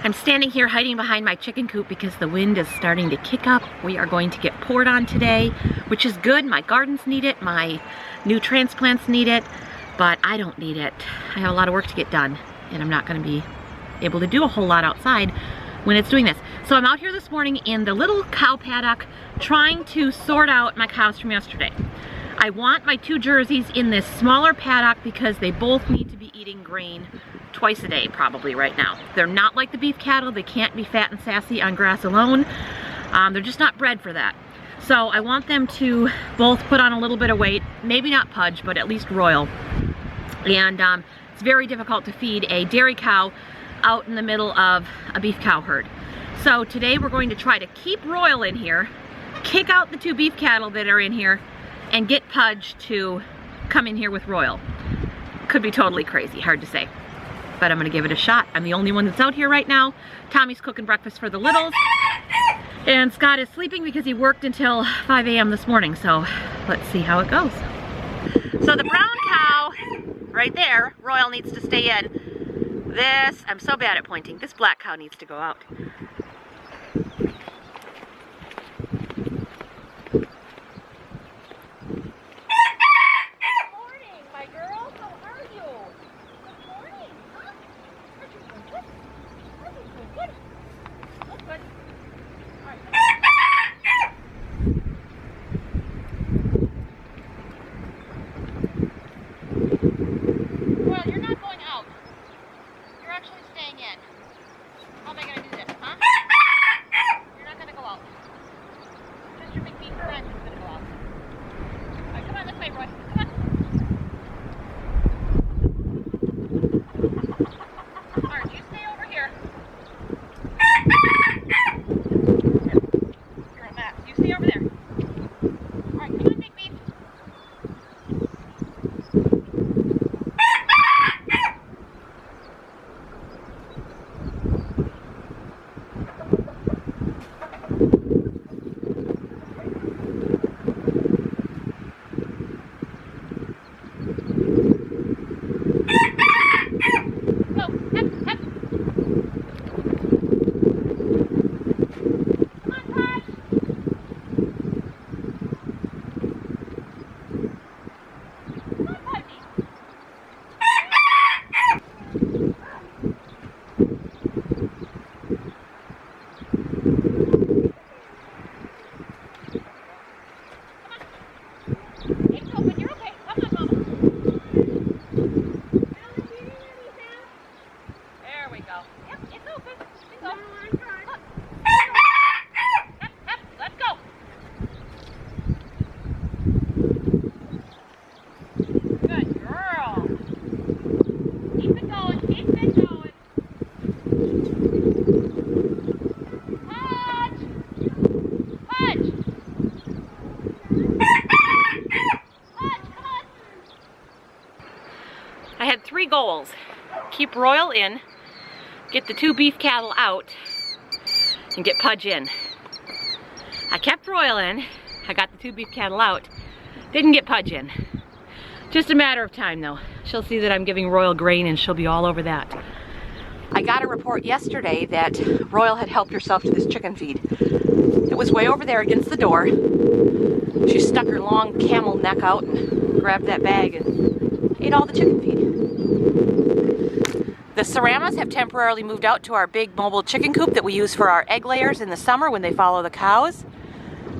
I'm standing here hiding behind my chicken coop because the wind is starting to kick up. We are going to get poured on today, which is good. My gardens need it, my new transplants need it, but I don't need it. I have a lot of work to get done, and I'm not going to be able to do a whole lot outside when it's doing this. So I'm out here this morning in the little cow paddock trying to sort out my cows from yesterday. I want my 2 Jerseys in this smaller paddock because they both need to be eating grain twice a day probably right now. They're not like the beef cattle. They can't be fat and sassy on grass alone. They're just not bred for that. So I want them to both put on a little bit of weight, maybe not Pudge, but at least Royal. And it's very difficult to feed a dairy cow out in the middle of a beef cow herd. So today we're going to try to keep Royal in here, kick out the 2 beef cattle that are in here, and get Pudge to come in here with Royal. Could be totally crazy, hard to say. But I'm gonna give it a shot. I'm the only one that's out here right now. Tommy's cooking breakfast for the littles. And Scott is sleeping because he worked until 5 a.m. this morning, so let's see how it goes. So the brown cow, right there, Royal needs to stay in. This, I'm so bad at pointing, this black cow needs to go out. I had 3 goals. Keep Royal in, get the 2 beef cattle out, and get Pudge in. I kept Royal in, I got the 2 beef cattle out, didn't get Pudge in. Just a matter of time though. She'll see that I'm giving Royal grain and she'll be all over that. I got a report yesterday that Royal had helped herself to this chicken feed. It was way over there against the door. She stuck her long camel neck out and grabbed that bag and ate all the chicken feed. The Saramas have temporarily moved out to our big mobile chicken coop that we use for our egg layers in the summer when they follow the cows.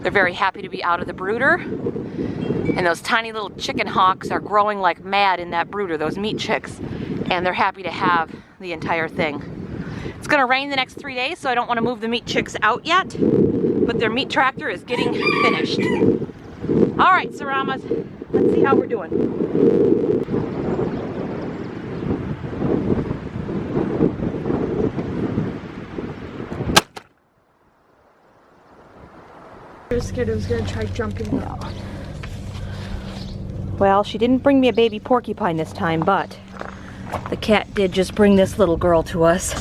They're very happy to be out of the brooder. And those tiny little chicken hawks are growing like mad in that brooder, those meat chicks. And they're happy to have the entire thing. It's gonna rain the next 3 days, so I don't wanna move the meat chicks out yet. But their meat tractor is getting finished. All right, Saramas, let's see how we're doing. I was scared I was gonna try jumping up. Well, she didn't bring me a baby porcupine this time, but the cat did just bring this little girl to us.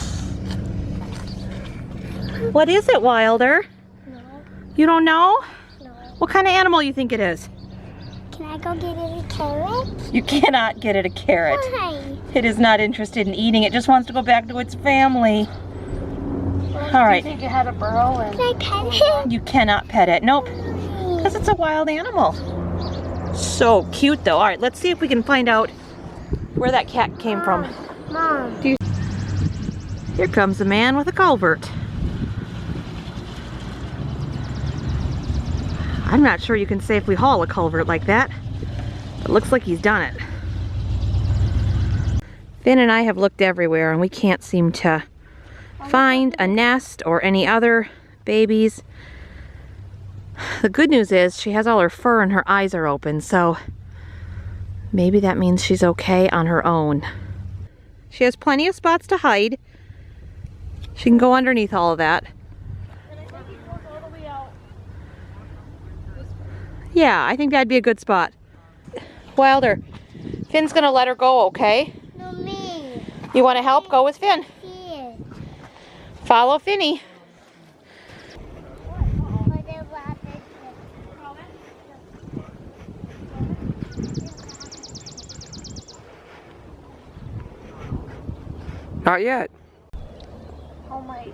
What is it, Wilder? No. You don't know? No. What kind of animal you think it is? Can I go get it a carrot? You cannot get it a carrot. Why? It is not interested in eating. It just wants to go back to its family. All right. Do you think it had a burrow? And Can I pet him? You cannot pet it. Nope. Because it's a wild animal. So cute though. All right, let's see if we can find out where that cat came from. Mom. Here comes a man with a culvert. I'm not sure you can safely haul a culvert like that. It looks like he's done it. Finn and I have looked everywhere and we can't seem to find a nest or any other babies. The good news is she has all her fur and her eyes are open, so maybe that means she's okay on her own. She has plenty of spots to hide. She can go underneath all of that. Yeah, I think that'd be a good spot. Wilder, Finn's gonna let her go, okay? No, me. You wanna help? Go with Finn. Here. Follow Finny. Not yet. oh my.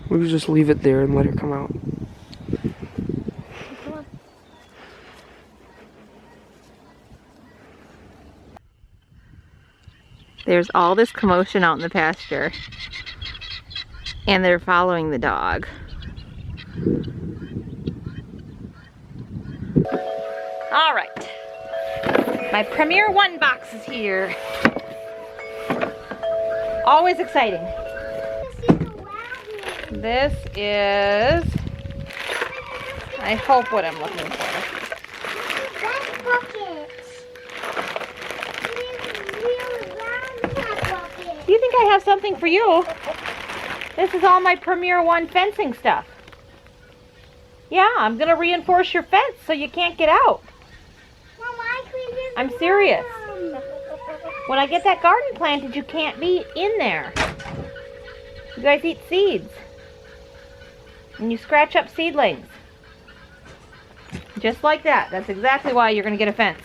We could just leave it there and let it come out. There's all this commotion out in the pasture. And they're following the dog. All right. My Premier One box is here. Always exciting. This is, I hope what I'm looking for. That's buckets. Really round buckets. Do you think I have something for you? This is all my Premier One fencing stuff. Yeah, I'm gonna reinforce your fence so you can't get out. Mom, I can use I'm the serious. worm. When I get that garden planted, you can't be in there. You guys eat seeds. And you scratch up seedlings. Just like that. That's exactly why you're gonna get a fence.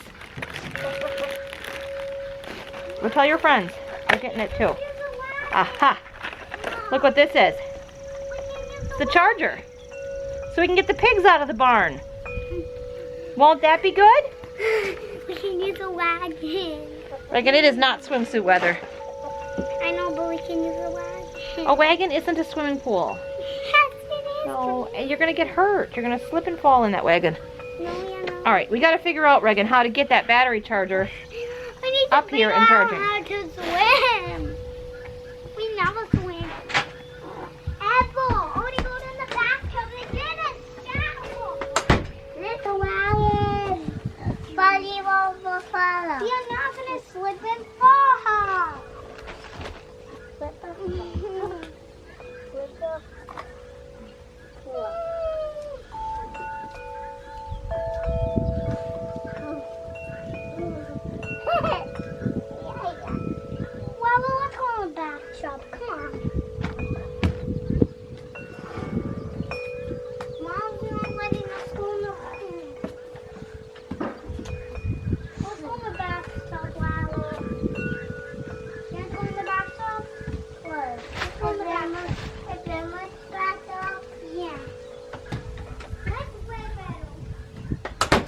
Go tell your friends. They're getting it too. Aha! Look what this is. It's the charger. So we can get the pigs out of the barn. Won't that be good? We can use a wagon. Reagan, it is not swimsuit weather. I know, but we can use a wagon. A wagon isn't a swimming pool. Yes, it is. No, and you're gonna get hurt. You're gonna slip and fall in that wagon. No, you're not. All right, we gotta figure out, Reagan, how to get that battery charger. We need to Up here and figure out charging. how to swim. We never swim. Apple, only go in the bathtub and get a shower. Little wagon. Buddy will follow. You're not gonna slip and fall. Slip and fall. Slip and well, let's go in the bathtub. Come on. Mom's not letting us go in the pool. Let's go in the bathtub, Lalo. You want to go in the bathtub? Where? Let's go in the bathtub. Is Emma's bathtub? Yeah. That's way better.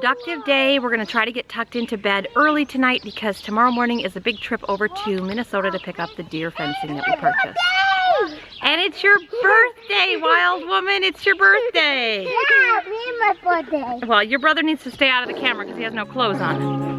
productive day. We're gonna try to get tucked into bed early tonight because tomorrow morning is a big trip over to Minnesota to pick up the deer fencing that we purchased. And it's your birthday, wild woman. It's your birthday. Yeah, me and my birthday. Well, your brother needs to stay out of the camera because he has no clothes on.